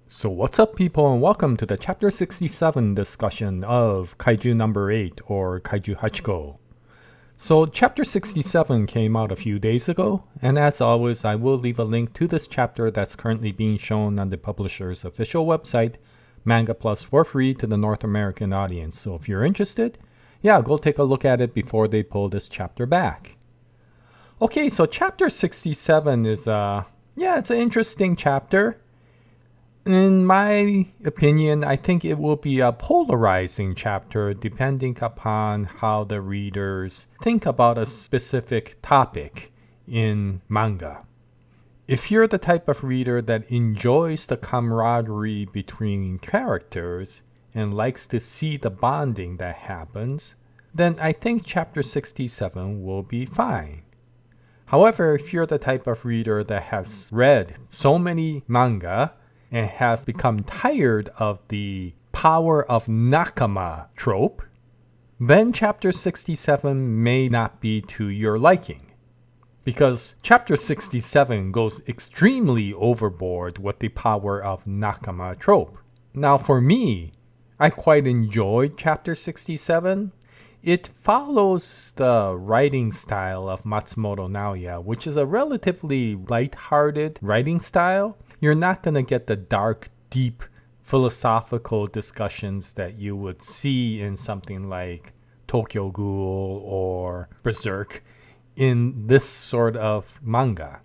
So what's up, people, and welcome to the Chapter 67 discussion of Kaiju number 8, or Kaiju 8号. So Chapter 67 came out a few days ago, and as always, I will leave a link to this chapter that's currently being shown on the publisher's official website, Manga Plus, for free to the North American audience. So if you're interested, go take a look at it before they pull this chapter back. Okay, so Chapter 67 is, it's an interesting chapter. In my opinion, I think it will be a polarizing chapter depending upon how the readers think about a specific topic in manga. If you're the type of reader that enjoys the camaraderie between characters and likes to see the bonding that happens, then I think Chapter 67 will be fine. However, if you're the type of reader that has read so many manga and have become tired of the power of nakama trope, then Chapter 67 may not be to your liking. Because Chapter 67 goes extremely overboard with the power of nakama trope. Now for me, I quite enjoyed Chapter 67. It follows the writing style of Matsumoto Naoya, which is a relatively light-hearted writing style. You're not going to get the dark, deep, philosophical discussions that you would see in something like Tokyo Ghoul or Berserk in this sort of manga.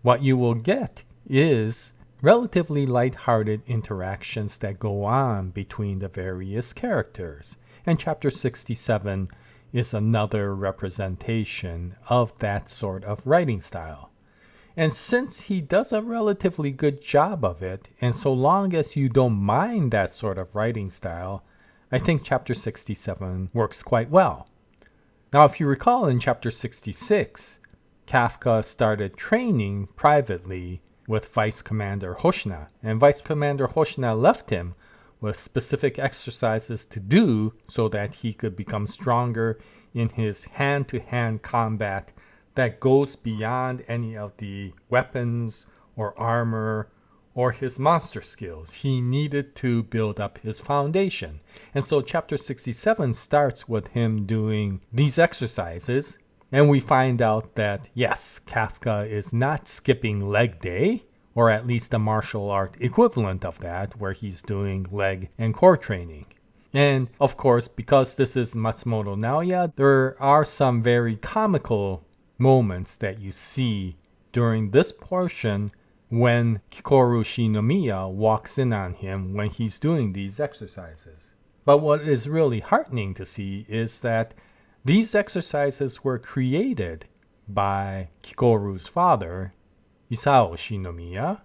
What you will get is relatively light-hearted interactions that go on between the various characters. And Chapter 67 is another representation of that sort of writing style. And since he does a relatively good job of it, and so long as you don't mind that sort of writing style, I think Chapter 67 works quite well. Now, if you recall in Chapter 66, Kafka started training privately with Vice Commander Hoshina, and Vice Commander Hoshina left him with specific exercises to do so that he could become stronger in his hand-to-hand combat that goes beyond any of the weapons or armor or his monster skills. He needed to build up his foundation. And so Chapter 67 starts with him doing these exercises, and we find out that, yes, Kafka is not skipping leg day, or at least the martial art equivalent of that, where he's doing leg and core training. And of course, because this is Matsumoto Naoya, there are some very comical moments that you see during this portion when Kikoru Shinomiya walks in on him when he's doing these exercises. But what is really heartening to see is that these exercises were created by Kikoru's father, Isao Shinomiya.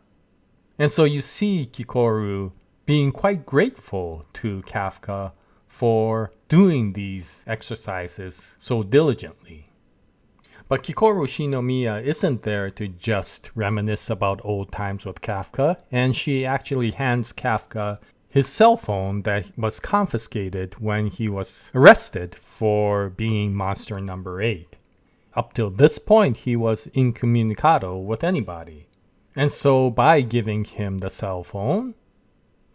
And so you see Kikoru being quite grateful to Kafka for doing these exercises so diligently. But Kikoru Shinomiya isn't there to just reminisce about old times with Kafka, and she actually hands Kafka his cell phone that was confiscated when he was arrested for being monster number 8. Up till this point, he was incommunicado with anybody. And so by giving him the cell phone,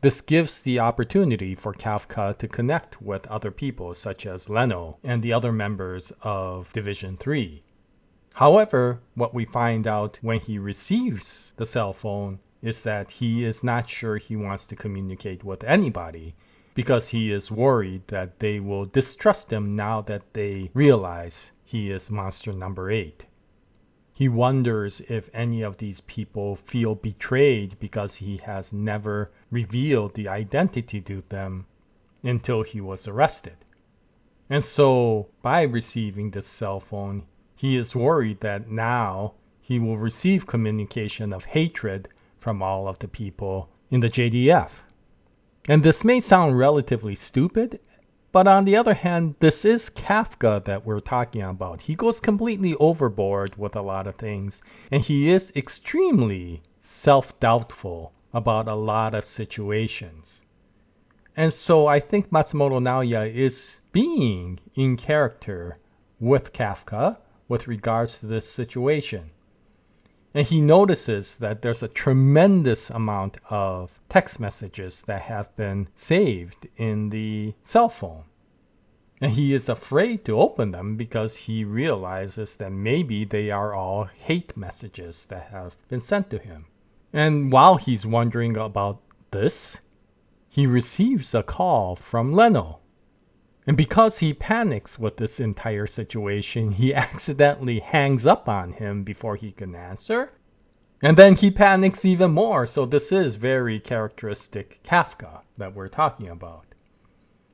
this gives the opportunity for Kafka to connect with other people such as Leno and the other members of Division 3. However, what we find out when he receives the cell phone is that he is not sure he wants to communicate with anybody because he is worried that they will distrust him now that they realize he is monster number 8. He wonders if any of these people feel betrayed because he has never revealed the identity to them until he was arrested. And so, by receiving this cell phone, he is worried that now he will receive communication of hatred from all of the people in the JDF. And this may sound relatively stupid, but on the other hand, this is Kafka that we're talking about. He goes completely overboard with a lot of things, and he is extremely self-doubtful about a lot of situations. And so I think Matsumoto Naoya is being in character with Kafka with regards to this situation. And he notices that there's a tremendous amount of text messages that have been saved in the cell phone. And he is afraid to open them because he realizes that maybe they are all hate messages that have been sent to him. And while he's wondering about this, he receives a call from Leno. And because he panics with this entire situation, he accidentally hangs up on him before he can answer. And then he panics even more. So this is very characteristic Kafka that we're talking about.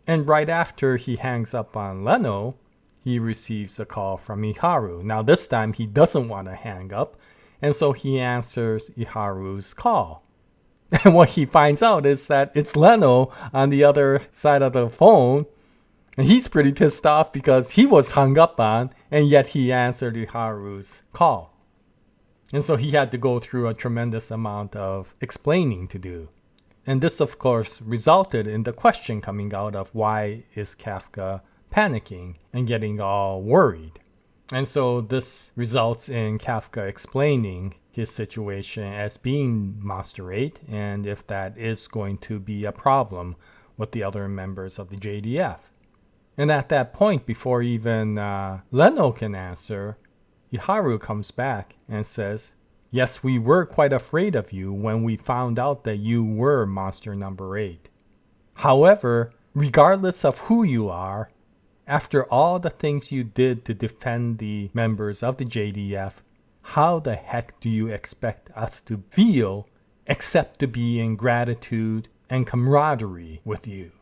And right after he hangs up on Leno, he receives a call from Iharu. Now this time he doesn't want to hang up, and so he answers Iharu's call. And what he finds out is that it's Leno on the other side of the phone. And he's pretty pissed off because he was hung up on, and yet he answered Iharu's call. And so he had to go through a tremendous amount of explaining to do. And this, of course, resulted in the question coming out of why is Kafka panicking and getting all worried. And so this results in Kafka explaining his situation as being Monster 8, and if that is going to be a problem with the other members of the JDF. And at that point, before even Leno can answer, Iharu comes back and says, "Yes, we were quite afraid of you when we found out that you were Monster Number 8. However, regardless of who you are, after all the things you did to defend the members of the JDF, how the heck do you expect us to feel except to be in gratitude and camaraderie with you?"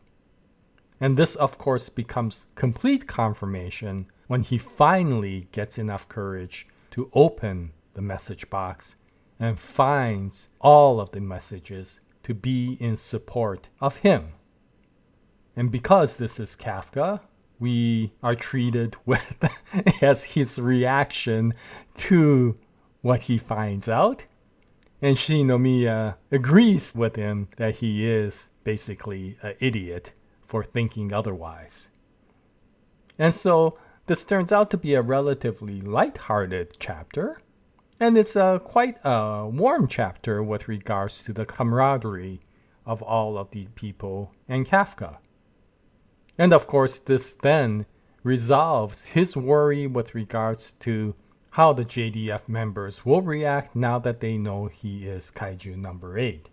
And this, of course, becomes complete confirmation when he finally gets enough courage to open the message box and finds all of the messages to be in support of him. And because this is Kafka, we are treated with as his reaction to what he finds out. And Shinomiya agrees with him that he is basically an idiot for thinking otherwise. And so this turns out to be a relatively light-hearted chapter, and it's quite a warm chapter with regards to the camaraderie of all of the people and Kafka. And of course, this then resolves his worry with regards to how the JDF members will react now that they know he is Kaiju number 8.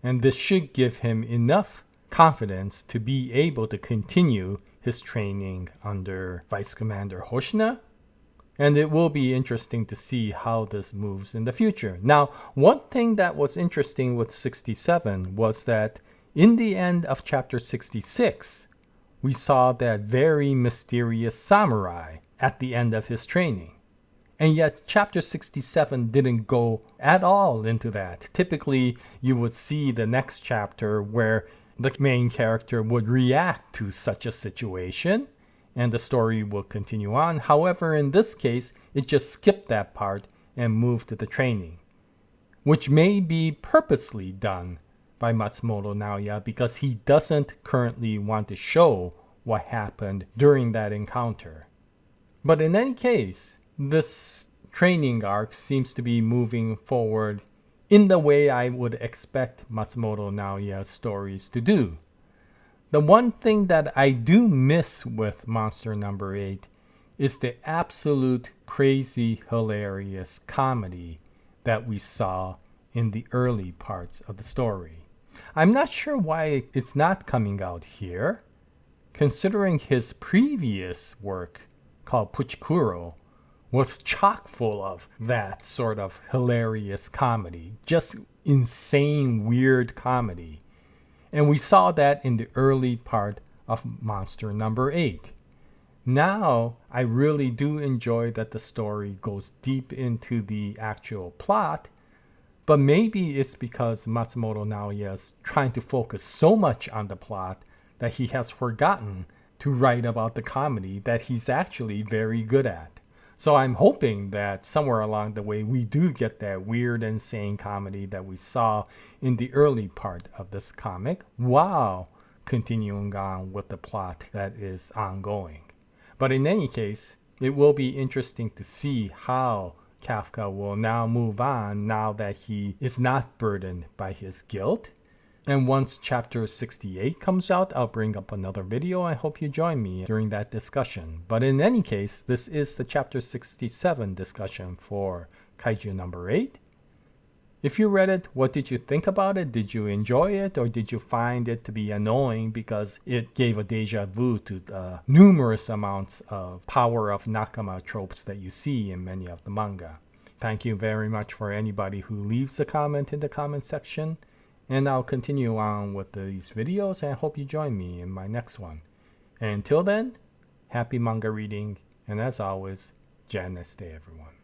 And this should give him enough confidence to be able to continue his training under Vice Commander Hoshina. And it will be interesting to see how this moves in the future. Now, one thing that was interesting with 67 was that in the end of chapter 66, we saw that very mysterious samurai at the end of his training. And yet chapter 67 didn't go at all into that. Typically, you would see the next chapter where the main character would react to such a situation, and the story will continue on. However, in this case, it just skipped that part and moved to the training, which may be purposely done by Matsumoto Naoya because he doesn't currently want to show what happened during that encounter. But in any case, this training arc seems to be moving forward in the way I would expect Matsumoto Naoya's stories to do. The one thing that I do miss with Monster Number 8 is the absolute crazy hilarious comedy that we saw in the early parts of the story. I'm not sure why it's not coming out here, considering his previous work called Puchikuro was chock full of that sort of hilarious comedy, just insane, weird comedy. And we saw that in the early part of Monster Number 8. Now, I really do enjoy that the story goes deep into the actual plot, but maybe it's because Matsumoto Naoya is trying to focus so much on the plot that he has forgotten to write about the comedy that he's actually very good at. So I'm hoping that somewhere along the way we do get that weird, insane comedy that we saw in the early part of this comic while continuing on with the plot that is ongoing. But in any case, it will be interesting to see how Kafka will now move on now that he is not burdened by his guilt. And once chapter 68 comes out, I'll bring up another video. I hope you join me during that discussion. But in any case, this is the chapter 67 discussion for Kaiju number 8. If you read it, what did you think about it? Did you enjoy it, or did you find it to be annoying because it gave a deja vu to the numerous amounts of power of Nakama tropes that you see in many of the manga? Thank you very much for anybody who leaves a comment in the comment section. And I'll continue on with these videos, and I hope you join me in my next one. And until then, happy manga reading, and as always, Jaya Neste everyone.